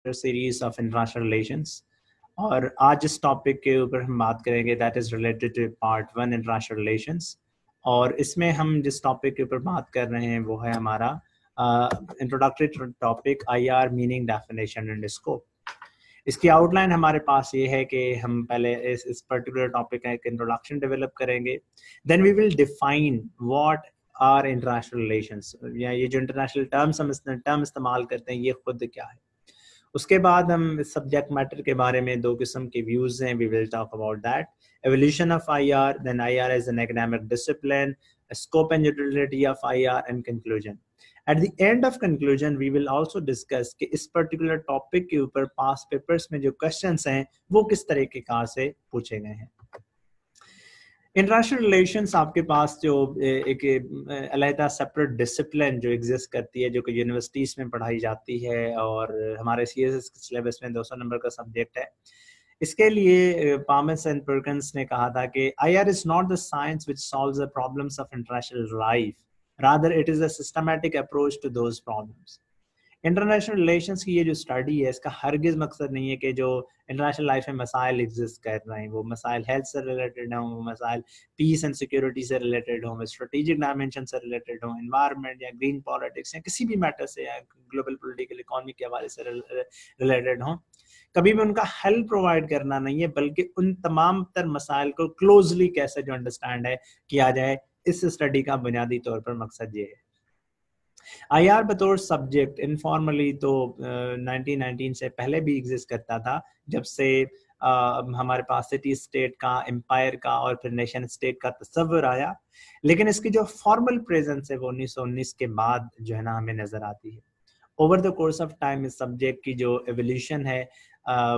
Series of international relations और आज इस टॉपिक के ऊपर हम बात करेंगे that is related to part 1 international relations. और इसमें हम जिस टॉपिक के ऊपर बात कर रहे हैं वो है हमारा introductory topic IR meaning, definition and scope. इसकी आउटलाइन हमारे पास ये है कि हम पहले इस पर्टिकुलर टॉपिक का एक इंट्रोडक्शन डेवलप करेंगे, then we will define what are international relations, या ये जो इंटरनेशनल टर्म्स हम टर्म इस्तेमाल करते हैं ये खुद क्या है। उसके बाद हम सब्जेक्ट मैटर के बारे में दो किस्म के व्यूज हैं, we will talk about that, evolution of IR, then IR as an academic discipline, scope and utility of IR and conclusion. At the end of conclusion, we will also discuss कि इस particular topic के ऊपर past papers में जो questions हैं वो किस तरीके कार से पूछे गए हैं। इंटरनेशनल रिलेशंस आपके पास जो एक अलहदा सेपरेट डिसिप्लिन जो एग्जिस्ट करती है, जो कि यूनिवर्सिटीज़ में पढ़ाई जाती है और हमारे CSS के सिलेबस में 200 नंबर का सब्जेक्ट है। इसके लिए पामस एंड पर्किंस ने कहा था कि IR is not the science which solves the problems of international life, rather it is a systematic approach to those problems. International relations की ये जो स्टडी है इसका हरगिज मकसद नहीं है कि जो इंटरनेशनल लाइफ में मसाइल एग्जिस्ट कर रहे हैं वो मसाइल हेल्थ से रिलेटेड हों, वो मसाइल पीस एंड सिक्योरिटी से रिलेटेड हों, स्ट्रेटेजिक डायमेंशन से रिलेटेड हों, एनवायरनमेंट या ग्रीन पॉलिटिक्स या किसी भी मैटर से या ग्लोबल पॉलिटिकल इकोनॉमी के हवाले से रिलेटेड हों। कभी भी उनका हल प्रोवाइड करना नहीं है, बल्कि उन तमाम तर मसाइल को क्लोजली कैसे जो अंडरस्टैंड है किया जाए, इस स्टडी का बुनियादी तौर पर मकसद ये है। आईआर बतौर सब्जेक्ट इनफॉर्मली तो 1919 से पहले भी एग्जिस्ट करता था, जब से हमारे पास सिटी स्टेट का, एम्पायर का और फिर नेशन स्टेट का तस्वर आया, लेकिन इसकी जो फॉर्मल प्रेजेंस है वो 1919 के बाद जो है ना हमें नजर आती है। Over the course of time इस सब्जेक्ट की जो एवोल्यूशन है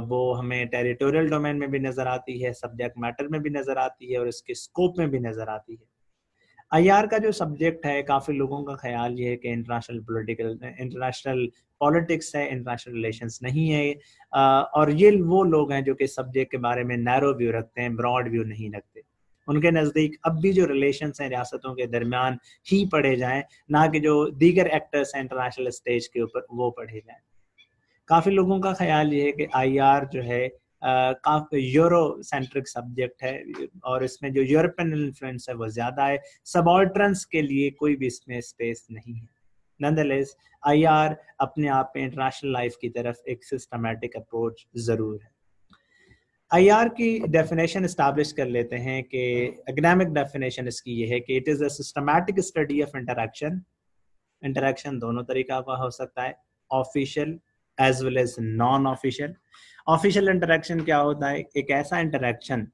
वो हमें टेरिटोरियल डोमेन में भी नजर आती है, सब्जेक्ट मैटर में भी नजर आती है और इसके स्कोप में भी नजर आती है। आईआर का जो सब्जेक्ट है, काफ़ी लोगों का ख्याल ये है कि इंटरनेशनल पॉलिटिक्स है, इंटरनेशनल रिलेशंस नहीं है, और ये वो लोग हैं जो कि सब्जेक्ट के बारे में नैरो व्यू रखते हैं, ब्रॉड व्यू नहीं रखते। उनके नज़दीक अब भी जो रिलेशंस हैं रियासतों के दरमियान ही पढ़े जाएं, ना कि जो दीगर एक्टर्स हैं इंटरनेशनल स्टेज के ऊपर वो पढ़े जाएं। काफ़ी लोगों का ख्याल ये है कि आईआर जो है काफी यूरो सेंट्रिक सब्जेक्ट है और इसमें जो यूरोपियन इन्फ्लुएंस है वो ज्यादा है, सबऑर्डिनेंस के लिए कोई भी इसमें स्पेस नहीं है। नॉनदलेस आईआर अपने आप में इंटरनेशनल लाइफ की तरफ एक सिस्टमैटिक अप्रोच जरूर है। आईआर की डेफिनेशन एस्टैब्लिश कर लेते हैं कि एकेडमिक डेफिनेशन इसकी ये है कि it is a systematic study of interaction. Interaction दोनों तरीका का हो सकता है, official as well as non official. Official interaction क्या होता है? एक ऐसा इंटरैक्शन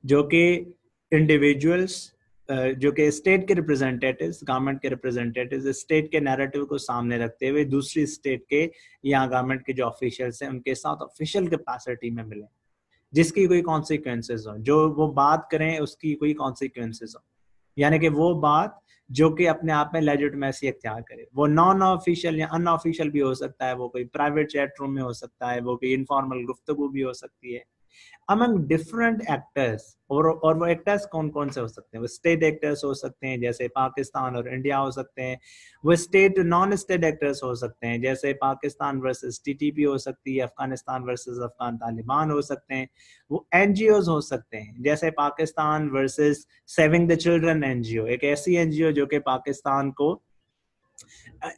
जो कि इंडिविजुअल्स, जो कि स्टेट के रिप्रेजेंटेटिव्स, गवर्नमेंट के रिप्रेजेंटेटिव्स स्टेट के नैरेटिव को सामने रखते हुए दूसरी स्टेट के या गवर्नमेंट के जो ऑफिशियल्स हैं उनके साथ ऑफिशियल कैपेसिटी में मिले, जिसकी कोई कॉन्सिक्वेंसेस हो, जो वो बात करें उसकी कोई कॉन्सिक्वेंसेस हो, यानी कि वो बात जो कि अपने आप में लेजिटिमेसी अख्तियार करे। वो नॉन ऑफिशियल या अनऑफिशियल भी हो सकता है, वो कोई प्राइवेट चैट रूम में हो सकता है, वो कोई इनफॉर्मल गुफ्तगू भी हो सकती है अमंग डिफरेंट एक्टर्स। और वो एक्टर्स कौन कौन से हो सकते हैं? वो स्टेट एक्टर्स हो सकते हैं जैसे पाकिस्तान और इंडिया हो सकते हैं, वो स्टेट नॉन स्टेट एक्टर्स हो सकते हैं जैसे पाकिस्तान वर्सेस टीटीपी हो सकती है, अफगानिस्तान वर्सेस अफगान तालिबान हो सकते हैं, वो एनजीओज हो सकते हैं जैसे Pakistan versus saving the children NGO, एक ऐसी एनजीओ जो कि पाकिस्तान को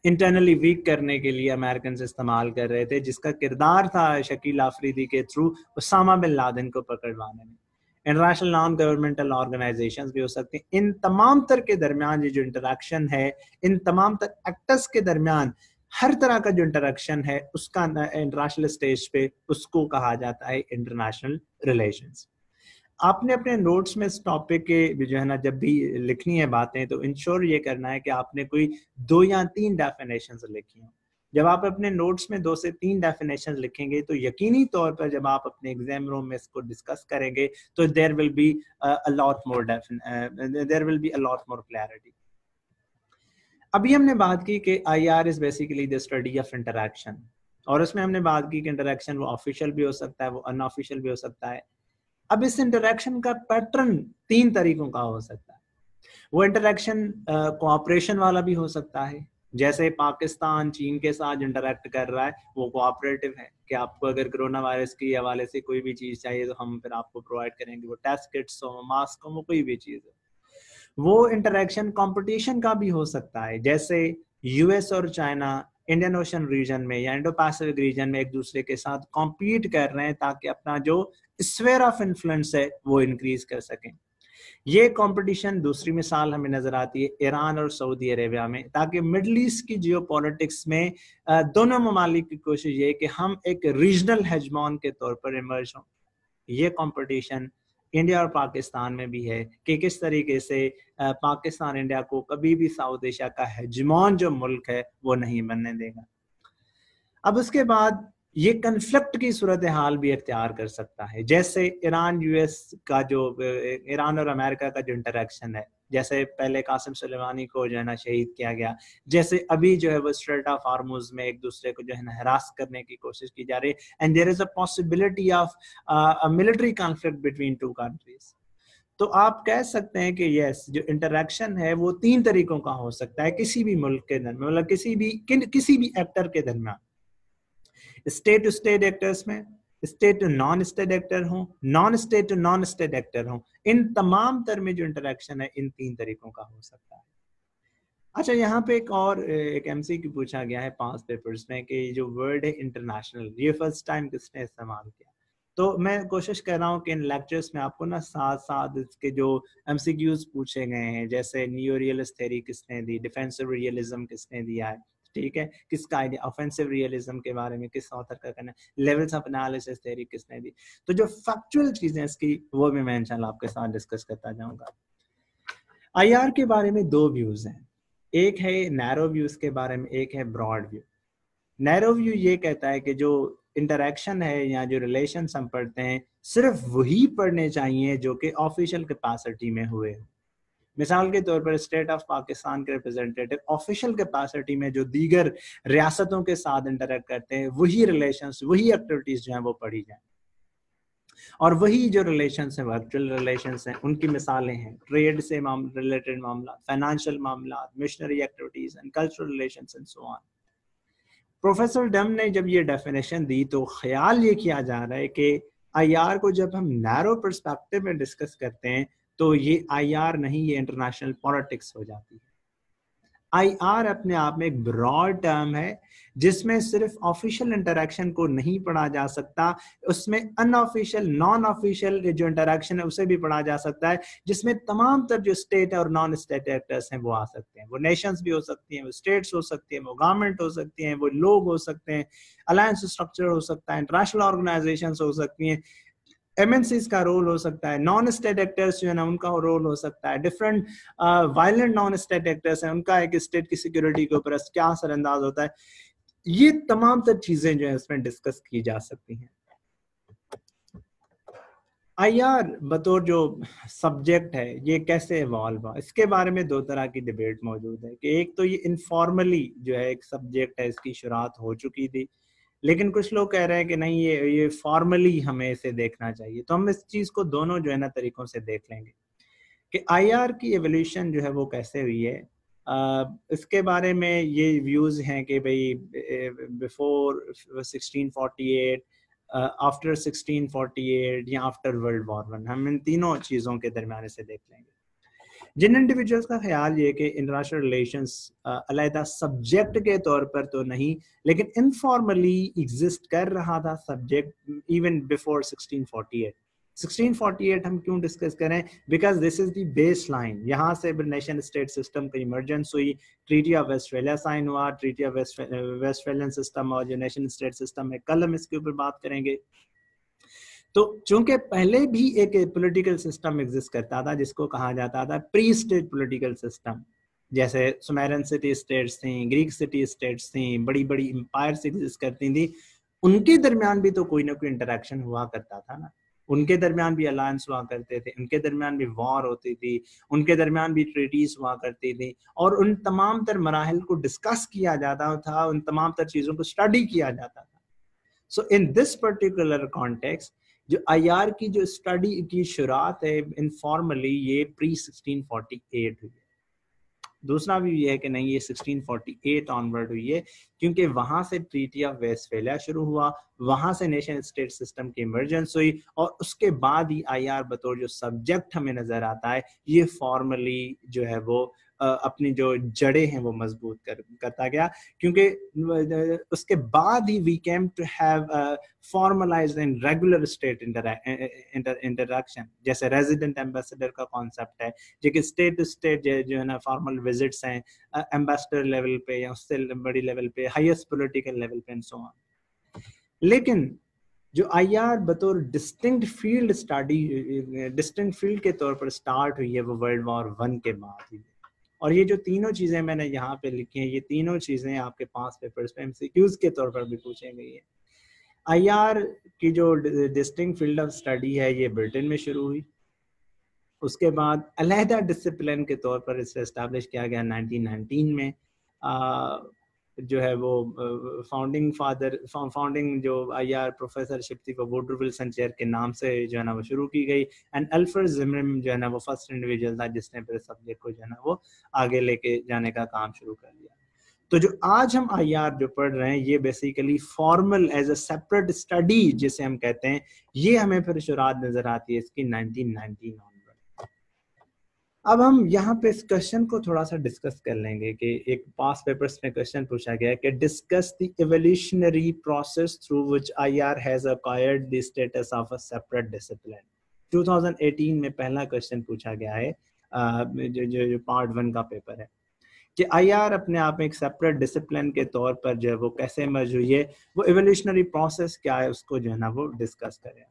इंटरनली वीक करने के लिए अमेरिकन इस्तेमाल कर रहे थे, जिसका किरदार था शकील आफरीदी के थ्रू उसामा बिन लादेन को पकड़वाने में। इंटरनेशनल नॉन गवर्नमेंटल ऑर्गेनाइजेशंस भी हो सकते हैं। इन तमाम तर के दरमियान ये जो इंटरेक्शन है, इन तमाम तर एक्टर्स के दरमियान हर तरह का जो इंटरेक्शन है उसका इंटरनेशनल स्टेज पे उसको कहा जाता है इंटरनेशनल रिलेशंस। आपने अपने नोट्स में इस टॉपिक के जो है ना जब भी लिखनी है बातें, तो इंश्योर ये करना है कि आपने कोई 2 या 3 डेफिनेशंस लिखी हो। जब आप अपने नोट्स में 2 से 3 डेफिनेशंस लिखेंगे तो यकीनी तौर पर जब आप अपने एग्जाम रूम में इसको डिस्कस करेंगे तो there will be a lot more clarity. अभी हमने बात की कि IR is basically the study of interaction, और उसमें हमने बात की कि इंटरैक्शन वो ऑफिशियल भी हो सकता है, वो अनऑफिशियल भी हो सकता है। अब इस इंटरैक्शन का पैटर्न 3 तरीकों का हो सकता है। वो इंटरैक्शन कोऑपरेशन वाला भी हो सकता है, जैसे पाकिस्तान चीन के साथ इंटरेक्ट कर रहा है वो कोऑपरेटिव है कि आपको अगर कोरोना वायरस के हवाले से कोई भी चीज चाहिए तो हम फिर आपको प्रोवाइड करेंगे, वो टेस्ट किट्स हो, मास्क हो, वो कोई भी चीज हो। वो इंटरेक्शन कंपटीशन का भी हो सकता है, जैसे यूएस और चाइना इंडियन ओशन रीजन में या इंडो पैसिफिक रीजन में एक दूसरे के साथ कॉम्पीट कर रहे हैं ताकि अपना जो स्फीयर ऑफ इन्फ्लुएंस है वो इंक्रीज कर सकें। ये कंपटीशन दूसरी मिसाल हमें नजर आती है ईरान और सऊदी अरेबिया में, ताकि मिडल ईस्ट की जियोपॉलिटिक्स में दोनों ममालिक की कोशिश ये कि हम एक रीजनल हेजमॉन के तौर पर इमर्ज हों। ये कंपटीशन इंडिया और पाकिस्तान में भी है कि किस तरीके से पाकिस्तान इंडिया को कभी भी साउथ एशिया का हेजमॉन जो मुल्क है वो नहीं बनने देगा। अब उसके बाद ये कन्फ्लिक्ट की सूरत हाल भी इख्तियार कर सकता है, जैसे ईरान यूएस का जो ईरान और अमेरिका का जो इंटरेक्शन है, जैसे पहले कासिम सुलेमानी को जो है ना शहीद किया गया, जैसे अभी जो है वो स्ट्रेट ऑफ हार्मुज में एक दूसरे को जो है ना हरास करने की कोशिश की जा रही है, and there is a possibility of a military conflict between two countries. तो आप कह सकते हैं कि यस, जो इंटरेक्शन है वो तीन तरीकों का हो सकता है किसी भी मुल्क के दरमियान, मतलब किसी भी एक्टर के दरमियान, स्टेट टू स्टेट एक्टर्स में, state to non state actor हो, non state to non state actor हो, इन तमाम तरह में जो इंटरेक्शन है इन तीन तरीकों का हो सकता है। अच्छा, यहाँ पे एक एमसीक्यू पूछा गया है 5 पेपर्स में कि जो वर्ड है इंटरनेशनल, ये फर्स्ट टाइम किसने इस्तेमाल किया। तो मैं कोशिश कर रहा हूँ कि इन लेक्चर्स में आपको ना साथ साथ इसके जो एमसीक्यूज पूछे गए हैं, जैसे नियो रियलिस्ट थ्योरी किसने दी, डिफेंसिव रियलिज्म किसने दिया है, ठीक है, किसका आइडिया, ऑफेंसिव रियलिज्म के बारे में किस ऑथर का करना है, लेवल्स ऑफ एनालिसिस थ्योरी किसने दी। तो जो फैक्चुअल चीजें इसकी वो भी मैं इंशाल्लाह आपके साथ डिस्कस करता जाऊंगा। आईआर के बारे में दो व्यूज हैं, एक है नैरो व्यू के बारे में, एक है ब्रॉड व्यू। नैरो व्यू ये कहता है कि जो इंटरेक्शन है या जो रिलेशन हम पढ़ते हैं सिर्फ वही पढ़ने चाहिए जो कि ऑफिशियल कैपेसिटी में हुए। मिसाल के तौर पर स्टेट ऑफ पाकिस्तान के रिप्रेजेंटेटिव ऑफिशियल कैपेसिटी में जो दीगर रियासतों के साथ इंटरेक्ट करते हैं वही रिलेशंस, वही एक्टिविटीज जो हैं वो पढ़ी जाए, और वही जो रिलेशंस हैं वर्चुअल रिलेशंस हैं, उनकी मिसालें हैं ट्रेड से रिलेटेड मामला, फाइनेंशियल मामला, missionary activities and cultural relations and so on. Professor डम ने जब ये डेफिनेशन दी तो ख्याल ये किया जा रहा है कि आईआर को जब हम नैरो पर्सपेक्टिव में डिस्कस करते हैं तो ये आईआर नहीं, ये इंटरनेशनल पॉलिटिक्स हो जाती है। आईआर अपने आप में एक ब्रॉड टर्म है जिसमें सिर्फ ऑफिशियल इंटरेक्शन को नहीं पढ़ा जा सकता, उसमें अनऑफिशियल, नॉन ऑफिशियल जो इंटरेक्शन है उसे भी पढ़ा जा सकता है, जिसमें तमाम तर जो स्टेट और नॉन स्टेट एक्टर्स हैं वो आ सकते हैं। वो नेशंस भी हो सकती हैं, वो स्टेट्स हो सकती हैं, वो गवर्नमेंट हो सकती हैं, वो लोग हो सकते हैं, अलायंस स्ट्रक्चर हो सकता है, इंटरनेशनल ऑर्गेनाइजेशंस हो सकती हैं, एमएनसीज का रोल हो सकता है, नॉन स्टेट एक्टर्स जो है ना उनका रोल हो सकता है, different violent non state actors हैं उनका एक स्टेट की सिक्योरिटी के ऊपर क्या असरअंदाज होता है। ये तमाम तर चीजें जो है इसमें डिस्कस की जा सकती हैं। आईआर बतौर जो सब्जेक्ट है ये कैसे इवॉल्व हुआ, इसके बारे में दो तरह की डिबेट मौजूद है कि एक तो ये इनफॉर्मली जो है एक सब्जेक्ट है, इसकी शुरुआत हो चुकी थी, लेकिन कुछ लोग कह रहे हैं कि नहीं, ये फॉर्मली हमें इसे देखना चाहिए। तो हम इस चीज को दोनों जो है ना तरीकों से देख लेंगे कि आईआर की एवोल्यूशन जो है वो कैसे हुई है। इसके बारे में ये व्यूज हैं कि भाई बिफोर 1648, आफ्टर 1648 या आफ्टर वर्ल्ड वॉर वन, हम इन तीनों चीजों के दरमियान से देख लेंगे। जिन इंडिविजुअल्स का ख्याल ये कि इंटरनेशनल रिलेशंस अलहदा सब्जेक्ट के तौर पर तो नहीं लेकिन इनफॉर्मली एग्जिस्ट कर रहा था सब्जेक्ट इवन बिफोर 1648। 1648 हम क्यों डिस्कस करें, because this is the base line, यहाँ से नेशन स्टेट सिस्टम की इमर्जेंस हुई, ट्रीटी ऑफ वेस्टफेलिया साइन हुआ, ट्रीटी ऑफ वेस्टफेलियन सिस्टम और जो नेशन स्टेट सिस्टम है कल हम इसके ऊपर बात करेंगे। तो चूंकि पहले भी एक पॉलिटिकल सिस्टम एग्जिस्ट करता था जिसको कहा जाता था प्री स्टेट पॉलिटिकल सिस्टम, जैसे सुमेरियन सिटी स्टेट्स थी, ग्रीक सिटी स्टेट्स थी, बड़ी बड़ी एम्पायर्स एग्जिस्ट करती थी, उनके दरमियान भी तो कोई ना कोई इंटरेक्शन हुआ करता था ना, उनके दरमियान भी अलायंस हुआ करते थे, उनके दरमियान भी वॉर होती थी, उनके दरमियान भी ट्रीटीज हुआ करती थी, और उन तमाम तर मराहल को डिस्कस किया जाता था, उन तमाम तर चीजों को स्टडी किया जाता था। सो इन दिस पर्टिकुलर कॉन्टेक्स्ट जो आईआर की जो स्टडी की शुरुआत है इनफॉर्मली ये प्री 1648 हुई है। दूसरा व्यू ये है कि नहीं, ये 1648 ऑनवर्ड हुई है, क्योंकि वहां से ट्रीटी ऑफ वेस्टफेलिया शुरू हुआ, वहां से नेशन स्टेट सिस्टम की इमरजेंस हुई, और उसके बाद ही आईआर बतौर जो सब्जेक्ट हमें नजर आता है, ये फॉर्मली जो है वो अपनी जो जड़ें हैं वो मजबूत करता गया, क्योंकि उसके बाद ही we came to have formalized in regular state interaction, जैसे रेजिडेंट एम्बेसडर का कॉन्सेप्ट है, जो कि स्टेट टू स्टेट जो है ना फॉर्मल विजिट्स हैं एम्बेसडर लेवल पे या उससे बड़ी लेवल पे, हाईएस्ट पॉलिटिकल लेवल पे एंड सो ऑन। लेकिन जो आईआर बतौर distinct field study, distinct field के तौर पर स्टार्ट हुई है, वो वर्ल्ड वॉर 1 के बाद हुई है। और ये जो तीनों चीजें मैंने यहाँ पे लिखी हैं, ये तीनों चीजें आपके 5 पेपर्स पे एमसीक्यूज के तौर पर भी पूछी गई है। आईआर की जो डिस्टिंक्ट फील्ड ऑफ स्टडी है, ये ब्रिटेन में शुरू हुई, उसके बाद अलहदा डिसिप्लिन के तौर पर इसे एस्टैब्लिश किया गया 1919 में। जो है वो फाउंडिंग जो आईआर प्रोफेसरशिप थी वो वुडरो विल्सन चेयर के नाम से जो है ना वो शुरू की गई, एंड अल्फ्रेड ज़िमरमैन जो है ना वो फर्स्ट इंडिविजुअल था जिसने फिर सब्जेक्ट को जो है ना वो आगे लेके जाने का काम शुरू कर दिया। तो जो आज हम आईआर जो पढ़ रहे हैं, ये basically formal as a separate study जिसे हम कहते हैं, ये हमें फिर शुरुआत नजर आती है इसकी 1919 ऑनवर्ड। अब हम यहाँ पे इस क्वेश्चन को थोड़ा सा डिस्कस कर लेंगे कि एक पास पेपर्स में क्वेश्चन पूछा गया है कि discuss the evolutionary process through which IR has acquired the status of a separate discipline. 2018 में पहला क्वेश्चन पूछा गया है, जो पार्ट 1 का पेपर है, कि आईआर अपने आप में एक सेपरेट डिसिप्लिन के तौर पर जो है वो कैसे इमर्ज हुई है, वो इवोल्यूशनरी प्रोसेस क्या है, उसको जो है ना वो डिस्कस करें।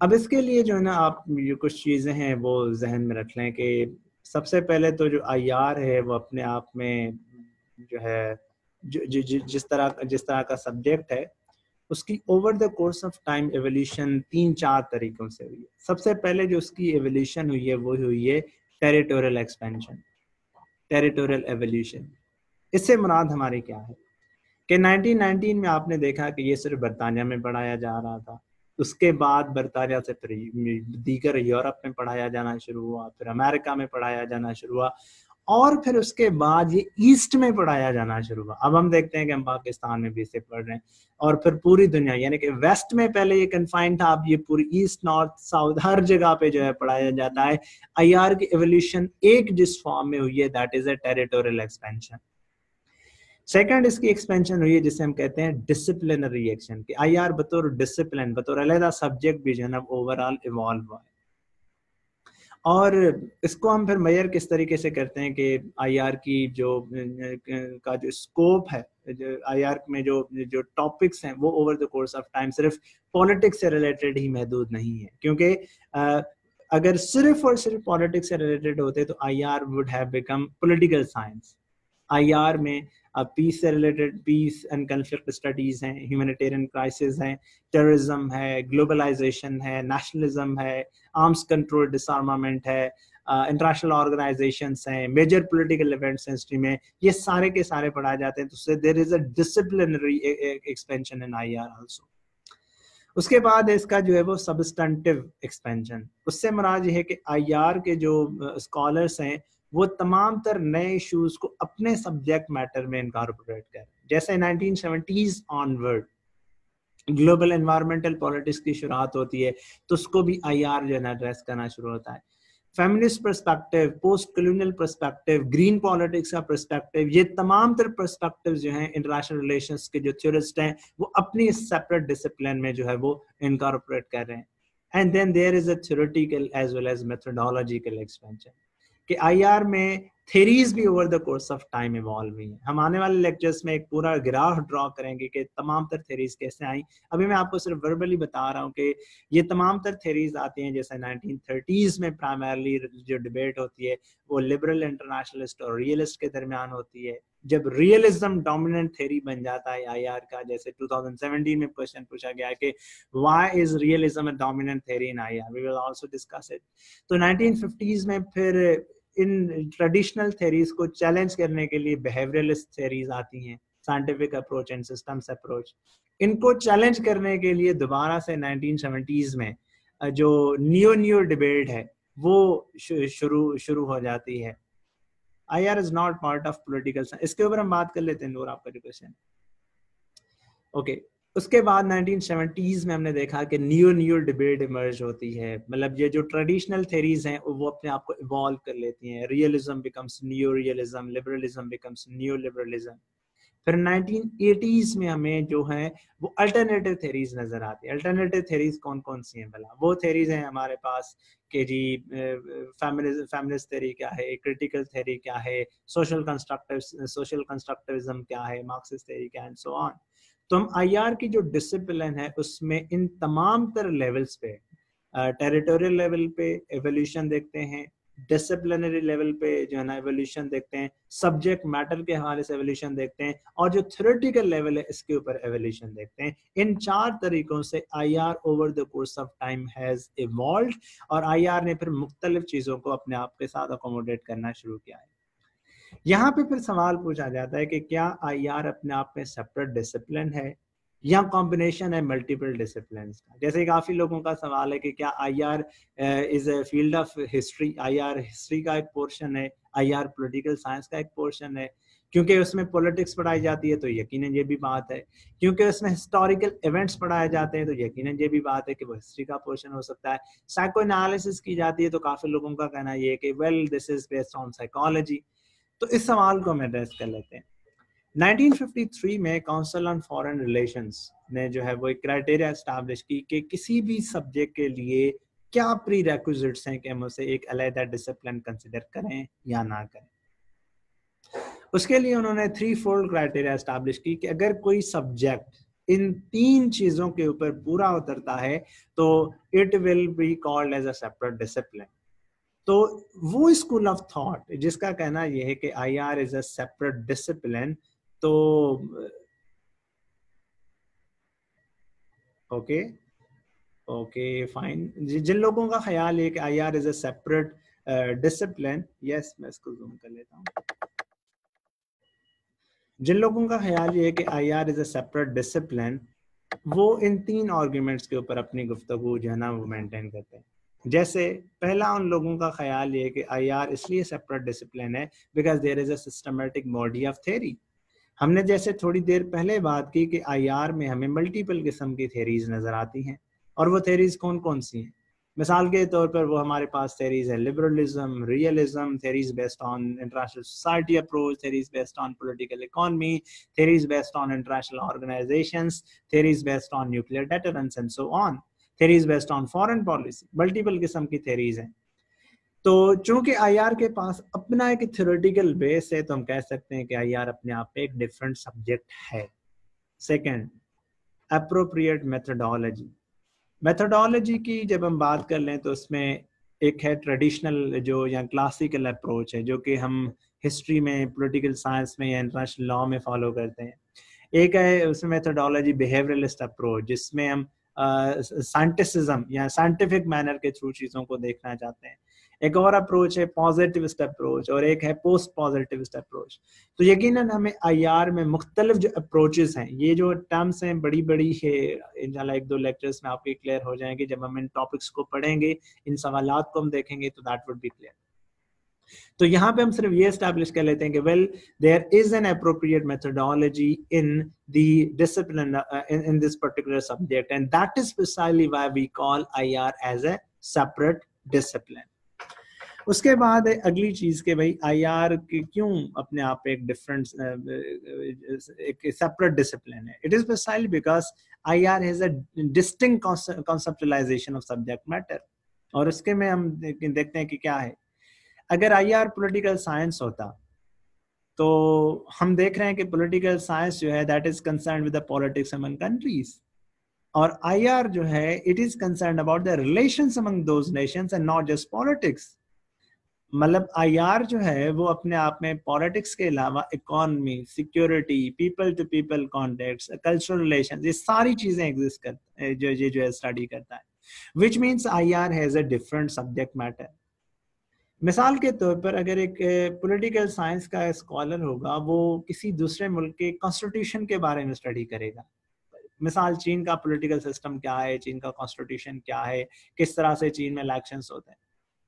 अब इसके लिए जो है ना आप ये कुछ चीज़ें हैं वो जहन में रख लें कि सबसे पहले तो जो आईआर है वो अपने आप में जो है जिस तरह का सब्जेक्ट है, उसकी over the course of time evolution 3-4 तरीकों से हुई है। सबसे पहले जो उसकी एवोल्यूशन हुई है वो हुई है टेरिटोरियल एक्सपेंशन, टेरिटोरियल एवोल्यूशन। इससे मुराद हमारी क्या है कि 1919 में आपने देखा कि ये सिर्फ बरतानिया में पढ़ाया जा रहा था, उसके बाद बरतानिया से फिर दीगर यूरोप में पढ़ाया जाना शुरू हुआ, फिर अमेरिका में पढ़ाया जाना शुरू हुआ, और फिर उसके बाद ये ईस्ट में पढ़ाया जाना शुरू हुआ। अब हम देखते हैं कि हम पाकिस्तान में भी इसे पढ़ रहे हैं, और फिर पूरी दुनिया, यानी कि वेस्ट में पहले ये कन्फाइंड था, अब ये पूरी ईस्ट, नॉर्थ, साउथ हर जगह पे जो है पढ़ाया जाता है। आईआर की एवोल्यूशन एक जिस फॉर्म में हुई है, that is a territorial expansion. Second इसकी एक्सपेंशन हुई है जिसे हम कहते हैं डिसिप्लिनरी एक्शन, कि आईआर बतौर डिसिप्लिन, बतौर अलग सब्जेक्ट भी जो है ना ओवरऑल इवॉल्व हुआ है। और इसको हम फिर मेजर किस तरीके से करते हैं कि आईआर की जो स्कोप है, आईआर में जो टॉपिक्स हैं वो over the course of time सिर्फ पॉलिटिक्स से रिलेटेड ही महदूद नहीं है, क्योंकि अगर सिर्फ और सिर्फ पॉलिटिक्स से रिलेटेड होते तो IR would have become political science. IR में पीस से related peace and conflict studies हैं, ह्यूमैनिटेरियन क्राइसिस हैं, टेररिज्म है, ग्लोबलाइजेशन है, नेशनलिज्म है, आर्म्स कंट्रोल डिसआर्मामेंट है, इंटरनेशनल ऑर्गेनाइजेशंस हैं, मेजर पॉलिटिकल इवेंट्स हैं हिस्ट्री में, ये सारे के सारे पढ़ाए जाते हैं। तो there is a disciplinary expansion in IR also. उसके बाद इसका जो है वो सबस्टेंटिव एक्सपेंशन, उससे मुराद ये है कि आईआर के जो स्कॉलर्स हैं वो तमाम तर नए इश्यूज को अपने सब्जेक्ट मैटर में इनकॉर्पोरेट करें। जैसे 1970s onward global environmental politics की शुरुआत होती है, तो उसको भी आईआर जो है ना एड्रेस करना शुरू होता है। Feminist perspective, post colonial perspective, green politics का पर्सपेक्टिव, ये तमाम तर पर्सपेक्टिव जो हैं इंटरनेशनल रिलेशंस के जो थ्योरिस्ट हैं वो अपनी सेपरेट डिसिप्लिन में जो है वो इनकॉर्पोरेट कर रहे हैं। And then there is a theoretical as well as methodological expansion, कि आईआर में थेरीज भी over the course of time evolve हुई हैं। हम आने वाले लेक्चर्स में एक पूरा ग्राफ ड्रॉ करेंगे कि तमाम तर थेरीज कैसे आई। अभी मैं आपको सिर्फ वर्बली बता रहा हूँ कि ये तमाम तर थेरीज आती हैं। जैसे 1930s में प्राइमरली जो डिबेट होती है वो लिबरल, इंटरनेशनलिस्ट और रियलिस्ट के दरमियान होती है। जब रियलिज्म डोमिनेंट थेरी बन जाता है आईआर का, जैसे 2017 में क्वेश्चन पूछा गया है कि why is realism a dominant theory in IR, we will also discuss it. तो 1950s में फिर इन ट्रेडिशनल थेरीज को चैलेंज करने के लिए बिहेवियरलिस्ट थेरीज आती हैं, scientific approach and systems approach. इनको चैलेंज करने के लिए दोबारा से 1970s में जो नियो डिबेट है वो शुरू हो जाती है। IR is not part of political science. इसके ऊपर हम बात कर लेते हैं नूर, आपका जो क्वेश्चन। ओके, उसके बाद 1970s में हमने देखा कि न्यू डिबेट इमर्ज होती है, मतलब ये जो ट्रेडिशनल थेरीज हैं वो अपने आप को इवॉल्व कर लेती हैं। Realism becomes new realism, liberalism becomes new liberalism. फिर 1980s में हमें जो है वो अल्टरनेटिव थेरीज नजर आती है। अल्टरनेटिव थेरीज कौन कौन सी हैं भला? वो थेरीज हैं हमारे पास कि जी फेमिनिस्ट थेरी क्या है, क्रिटिकल थेरी क्या है, सोशल कंस्ट्रक्टिविज्म क्या है, मार्क्सिस्ट थेरी क्या है, एंड सो ऑन। तो हम आईआर की जो डिसिप्लिन है उसमें इन तमाम तर लेवल्स पे, टेरिटोरियल लेवल पे एवोल्यूशन देखते हैं, डिसिप्लिनरी लेवल पे जो है ना एवोल्यूशन देखते हैं, सब्जेक्ट मैटर के हवाले से एवोल्यूशन देखते हैं, और जो थ्योरेटिकल लेवल है इसके ऊपर एवोल्यूशन देखते हैं। इन 4 तरीकों से IR over the course of time has evolved, और आईआर ने फिर मुख्तलिफ चीजों को अपने आप के साथ अकोमोडेट करना शुरू किया है। यहाँ पे फिर सवाल पूछा जाता है कि क्या आईआर अपने आप में सेपरेट डिसिप्लिन है या कॉम्बिनेशन है मल्टीपल डिसिप्लिन का? जैसे काफी लोगों का सवाल है कि क्या IR is a field of history, IR history का एक पोर्शन है, आईआर पॉलिटिकल साइंस का एक पोर्शन है। क्योंकि उसमें पॉलिटिक्स पढ़ाई जाती है तो यकीनन ये भी बात है, क्योंकि उसमें हिस्टोरिकल इवेंट्स पढ़ाए जाते हैं तो यकीनन ये भी बात है कि वो हिस्ट्री का पोर्शन हो सकता है। साइको एनालिसिस की जाती है तो काफी लोगों का कहना ये है कि well this is based on psychology. तो इस सवाल को हम एड्रेस कर लेते हैं। 1953 में काउंसिल ऑन फॉरेन रिलेशंस ने जो है वो एक क्राइटेरिया एस्टैब्लिश की कि किसी भी सब्जेक्ट के लिए क्या प्री रेक्विजिट्स हैं कि हम उसे एक अलग डिसिप्लिन कंसिडर करें या ना करें। उसके लिए उन्होंने 3 फोल्ड क्राइटेरिया एस्टैब्लिश की कि अगर कोई सब्जेक्ट इन 3 चीजों के ऊपर पूरा उतरता है तो it will be called as a separate discipline. तो वो स्कूल ऑफ थॉट जिसका कहना यह है कि IR is a separate discipline, तो ओके फाइन, जिन लोगों का ख्याल है कि IR is a separate discipline, yes मैं इसको जूम कर लेता हूँ, जिन लोगों का ख्याल ये है कि IR is a separate discipline, वो इन 3 आर्ग्यूमेंट्स के ऊपर अपनी गुफ्तगू जो है ना वो मेंटेन करते हैं। जैसे पहला उन लोगों का ख्याल ये है कि आईआर इसलिए सेपरेट डिसिप्लिन है because there is a systematic body of theory. हमने जैसे थोड़ी देर पहले बात की कि आईआर में हमें मल्टीपल किस्म की थ्योरीज नजर आती हैं, और वो थ्योरीज कौन कौन सी हैं? मिसाल के तौर पर वो हमारे पास थ्योरीज है liberalism, realism, theories based on international society approach, theories based on political economy, theories based on international organisations, theories based on nuclear deterrence and so on, theories based on foreign policy, multiple किस्म की theories हैं। तो चूंकि IR के पास अपना एक theoretical base है तो हम कह सकते हैं कि आईआर अपने आप में एक डिफरेंट सब्जेक्ट है। Second, appropriate methodology. मेथोडोलॉजी की जब हम बात कर लें तो उसमें एक है ट्रेडिशनल जो या क्लासिकल अप्रोच है जो कि हम हिस्ट्री में, पॉलिटिकल साइंस में या इंटरनेशनल लॉ में फॉलो करते हैं। एक है उसमें मेथोडोलॉजी बिहेवियरलिस्ट अप्रोच जिसमें हम साइंटिसिज्म या साइंटिफिक मैनर के थ्रू चीज़ों को देखना चाहते हैं। एक और अप्रोच है पॉजिटिविस्ट अप्रोच और एक है पोस्ट पॉजिटिविस्ट अप्रोच। तो यकीनन हमें आईआर में मुख्तलिफ जो अप्रोचेस हैं, ये जो टर्म्स हैं बड़ी बड़ी है, इंशाल्लाह 1-2 लेक्चर्स में आपके क्लियर हो जाएंगे जब हम इन टॉपिक्स को पढ़ेंगे, इन सवालात को हम देखेंगे तो दैट वुड बी क्लियर। तो यहाँ पे हम सिर्फ ये एस्टैब्लिश कर लेते हैं कि well there is an appropriate methodology in the discipline in this particular subject and that is precisely why we call IR as a separate discipline. उसके बाद अगली चीज के भाई आईआर की क्यों अपने आप एक डिफरेंट एक सेपरेट डिसिप्लिन है? It is precisely because IR has a distinct conceptualisation of subject matter. और उसके में हम देखते हैं कि क्या है, अगर आईआर पॉलिटिकल साइंस होता तो हम देख रहे हैं कि पॉलिटिकल साइंस जो है that is concerned with the politics among countries, और आईआर जो है it is concerned about the relations among those nations and not just politics. मतलब आईआर जो है वो अपने आप में पॉलिटिक्स के अलावा economy, security, people to people contacts, cultural relations, ये सारी चीजें एग्जिस्ट करते जो है स्टडी करता है, which means IR has a different subject matter. मिसाल के तौर पर अगर एक पॉलिटिकल साइंस का स्कॉलर होगा वो किसी दूसरे मुल्क के कॉन्स्टिट्यूशन के बारे में स्टडी करेगा, मिसाल चीन का पॉलिटिकल सिस्टम क्या है, चीन का कॉन्स्टिट्यूशन क्या है, किस तरह से चीन में इलेक्शंस होते हैं।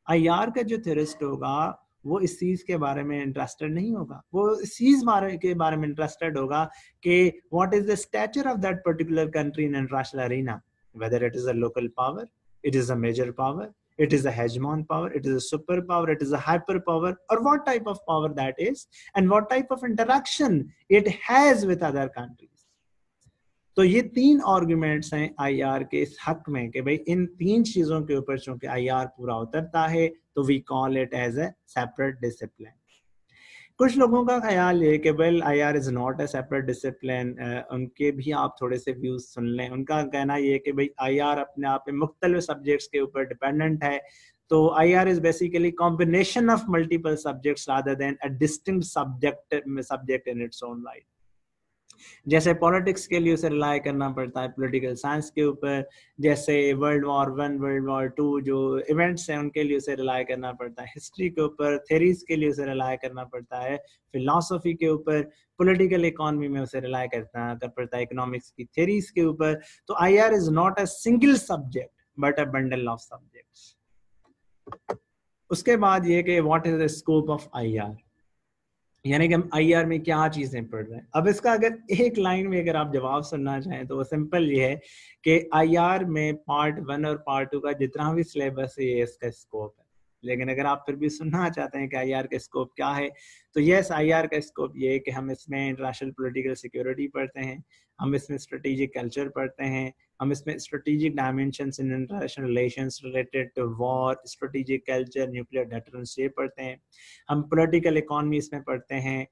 आईआर का जो थ्योरिस्ट होगा वो इस चीज के बारे में इंटरेस्टेड नहीं होगा, वो इस चीज के बारे में इंटरेस्टेड होगा कि what is the stature of that particular country in international arena, whether it is a local power, it is a major power, it is a hegemon power, it is a superpower, it is a hyperpower, or what type of power that is, and what type of interaction it has with other countries. तो ये तीन arguments हैं IR के इस हक में कि भाई इन तीन चीजों के ऊपर चूंकि आईआर पूरा उतरता है तो we call it as a separate discipline. कुछ लोगों का ख्याल है कि well IR is not a separate discipline, उनके भी आप थोड़े से व्यूज सुन लें। उनका कहना ये है कि भाई आईआर अपने आप में मुख्तलिफ सब्जेक्ट्स के ऊपर डिपेंडेंट है, तो IR is basically combination of multiple subjects rather than a distinct subject in its own right. जैसे पॉलिटिक्स के लिए उसे रिलाय करना पड़ता है पॉलिटिकल साइंस के ऊपर, जैसे वर्ल्ड वॉर 1 वर्ल्ड वॉर 2 जो इवेंट्स हैं उनके लिए उसे रिलाय करना पड़ता है हिस्ट्री के ऊपर, थेरीज के लिए उसे रिलाय करना पड़ता है फिलॉसफी के ऊपर, पॉलिटिकल इकोनॉमी में उसे रिलाय करना पड़ता है इकोनॉमिक्स की थेरीज के ऊपर। तो IR is not a single subject but a bundle of subjects. उसके बाद ये कि what is the scope of IR, यानी कि हम आईआर में क्या चीजें पढ़ रहे हैं। अब इसका अगर एक लाइन में अगर आप जवाब सुनना चाहें तो वो सिंपल ये है कि आईआर में पार्ट 1 और पार्ट 2 का जितना भी सिलेबस है ये इसका स्कोप है। लेकिन अगर आप फिर भी सुनना चाहते हैं कि आईआर का स्कोप क्या है, तो यस आईआर का स्कोप ये है कि हम इसमें इंटरनेशनल पॉलिटिकल सिक्योरिटी पढ़ते हैं, हम इसमें स्ट्रेटेजिक कल्चर पढ़ते हैं, हम इसमें strategic dimensions in international relations related to war, strategic culture, nuclear deterrence ये पढ़ते हैं, हम पॉलिटिकल इकोनॉमी इसमें पढ़ते हैं,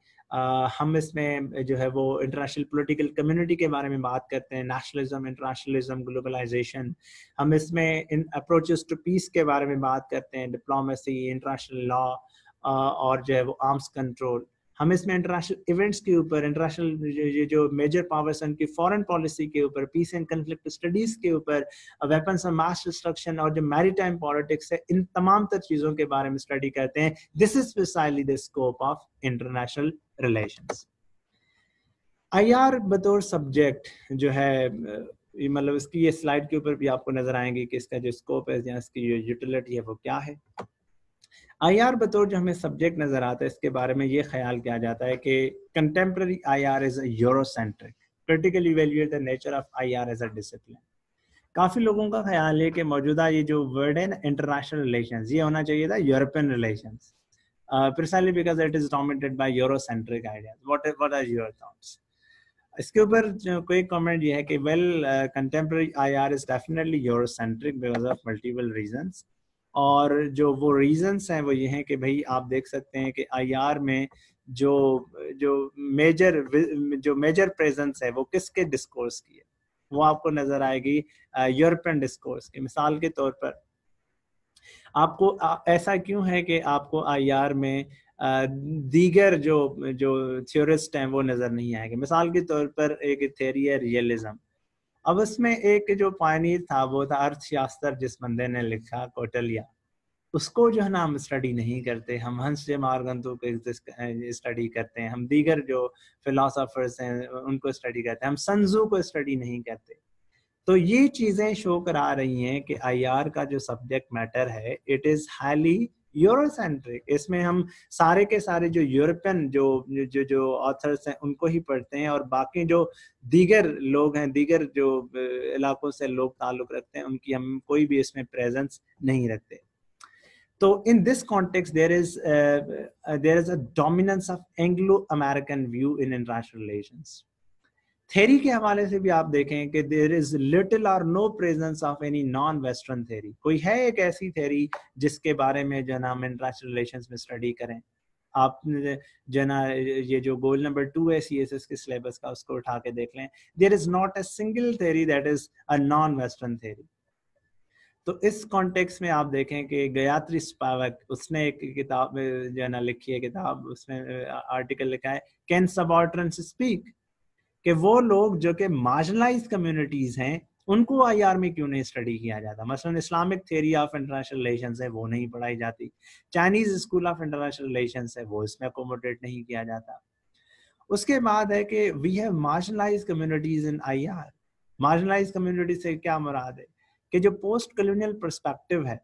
हम इसमें जो है वो इंटरनेशनल पॉलिटिकल कम्युनिटी के बारे में बात करते हैं, नेशनलिज्म, इंटरनेशनलिज्म, ग्लोबलाइजेशन, हम इसमें इन अप्रोचेस टू पीस के बारे में बात करते हैं, डिप्लोमेसी, इंटरनेशनल लॉ और जो है वो आर्म्स कंट्रोल, हम इसमें इंटरनेशनल इवेंट्स के ऊपर, इंटरनेशनल जो मेजर पावर्स हैं उनकी फॉरेन पॉलिसी के ऊपर, पीस एंड कन्फ्लिक्ट स्टडीज के ऊपर, वेपन्स ऑफ मास डिस्ट्रक्शन और जो मैरीटाइम पॉलिटिक्स है, इन तमाम तर चीजों के बारे में स्टडी करते हैं। This is precisely the scope of international relations. IR बतौर सब्जेक्ट जो है मतलब इसकी ये स्लाइड के ऊपर भी आपको नजर आएंगे कि इसका जो स्कोप है या इसकी जो यूटिलिटी है वो क्या है। आईआर बतौर जो हमें सब्जेक्ट नजर आता है इसके बारे में ये ख्याल किया जाता है कि contemporary IR is Eurocentric, critically evaluate the nature of IR as a discipline. काफी लोगों का ख्याल है कि मौजूदा ये जो वर्ड है ना इंटरनेशनल रिलेशंस, ये होना चाहिए था European relations, precisely because it is dominated by Eurocentric ideas. What are your thoughts? इसके ऊपर कोई कमेंट ये है कि well contemporary IR is definitely Eurocentric because of multiple reasons, और जो वो रीजंस हैं वो ये हैं कि भाई आप देख सकते हैं कि आईआर में जो जो मेजर प्रेजेंस है वो किसके डिस्कोर्स की है, वो आपको नजर आएगी यूरोपियन डिस्कोर्स की। मिसाल के तौर पर आपको ऐसा क्यों है कि आपको आईआर में दीगर जो जो थ्योरिस्ट हैं वो नजर नहीं आएंगे। मिसाल के तौर पर एक थ्योरी है रियलिज्म, अब उसमें एक जो पायनीर था वो था अर्थशास्त्र, जिस बंदे ने लिखा कौटिल्य, उसको जो है ना हम स्टडी नहीं करते, हम हंस मार्गंतु को स्टडी करते हैं, हम दीगर जो फिलोसोफर्स हैं उनको स्टडी करते हैं, हम संजू को स्टडी नहीं करते। तो ये चीजें शो करा रही हैं कि आईआर का जो सब्जेक्ट मैटर है इट इज हाईली यूरोसेंट्रिक। इसमें हम सारे के सारे जो यूरोपियन जो ऑथर्स हैं उनको ही पढ़ते हैं, और बाकी जो दीगर लोग हैं, दीगर जो इलाकों से लोग ताल्लुक रखते हैं, उनकी हम कोई भी इसमें प्रेजेंस नहीं रखते। तो in this context there is a dominance of Anglo American view in international relations. Theory के हवाले से भी आप देखें कि देयर इज लिटिल और no presence of any non western theory. कोई है एक ऐसी थ्योरी जिसके बारे में जो नाम इंटरनेशनल रिलेशंस में स्टडी करें, आप जो ना ये जो गोल नंबर 2 है सीएसएस के सिलेबस का उसको उठा के देख लें, there is not a single theory that is a non western theory. तो इस कॉन्टेक्स्ट में आप देखें कि गायत्री स्पावक उसने एक किताब जो ना लिखी है, किताब उसमें आर्टिकल लिखा है कैन सबऑर्डिनेट्स स्पीक, कि वो लोग जो कि मार्जिनलाइज्ड कम्युनिटीज हैं उनको आईआर में क्यों नहीं स्टडी किया जाता। मसलन Islamic theory of international relations है वो नहीं पढ़ाई जाती, Chinese school of international relations है वो इसमें अकोमोडेट नहीं किया जाता। उसके बाद है कि we have marginalised communities in IR. Marginalised community से क्या मुराद है कि जो पोस्ट कॉलोनियल पर्सपेक्टिव है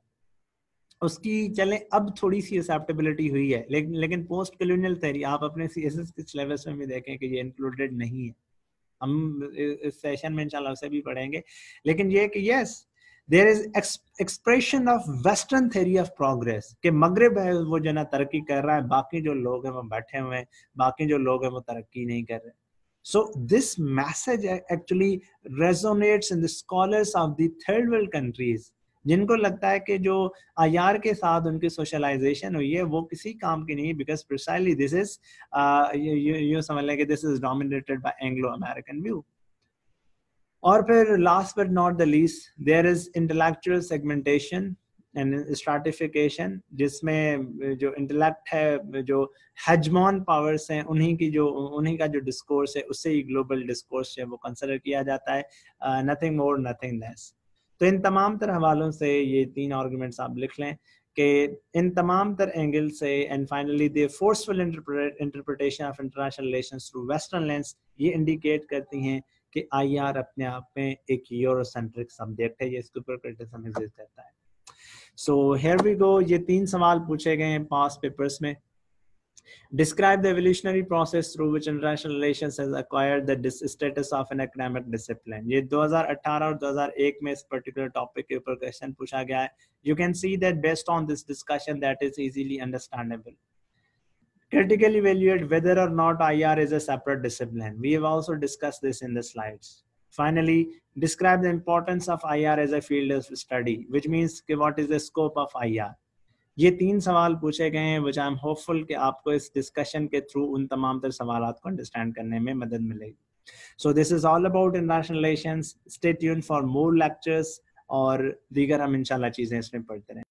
उसकी चले अब थोड़ी सी एक्सेप्टेबिलिटी हुई है, लेकिन पोस्ट कॉलोनियल थ्योरी आप अपने सीएसएस के सिलेबस में भी देखें कि ये इंक्लूडेड नहीं है। हम इस सेशन में इंशाल्लाह उसे भी पढ़ेंगे, लेकिन ये कि yes there is expression of western theory of progress कि मगरिब है वो जो ना तरक्की कर रहा है, बाकी जो लोग हैं वो बैठे हुए हैं, बाकी जो लोग हैं वो तरक्की नहीं कर रहे। So this message actually resonates in the scholars of the third world countries, जिनको लगता है कि जो आयार के साथ उनकी सोशलाइजेशन हुई है वो किसी काम की नहीं, because precisely this is you समझ लें कि this is dominated by Anglo American view. और फिर last but not the least there is intellectual segmentation and stratification, जिसमें जो इंटेलेक्ट है, जो हेजमॉन पावर्स हैं, उन्हीं का जो डिस्कोर्स है उससे ही ग्लोबल डिस्कोर्स है वो कंसिडर किया जाता है, नथिंग मोर नथिंग लेस। तो इन तमाम तर हवालों से ये 3 आर्गुमेंट्स आप लिख लें कि इन तमाम तर एंगल से, and finally the forceful interpretation of international relations through western lens, ये इंडिकेट करती हैं कि आईआर अपने आप में एक यूरोसेंट्रिक सब्जेक्ट है, ये इसके ऊपर क्रिटिसिज्म एग्जिस्ट करता है। सो हियर वी गो, ये 3 सवाल पूछे गए हैं पास्ट पेपर्स में। Describe the evolutionary process through which international relations has acquired the status of an academic discipline. ये 2018 और 2001 में इस particular topic के ऊपर question पूछा गया है। You can see that based on this discussion that is easily understandable. Critically evaluate whether or not IR is a separate discipline. We have also discussed this in the slides. Finally, describe the importance of IR as a field of study, which means what is the scope of IR. ये 3 सवाल पूछे गए हैं, which I am hopeful कि आपको इस discussion के through उन तमाम तर सवालात को अंडरस्टैंड करने में मदद मिलेगी। So this is all about international relations. Stay tuned for more lectures और दीगर हम इंशाल्लाह चीजें इसमें पढ़ते रहें।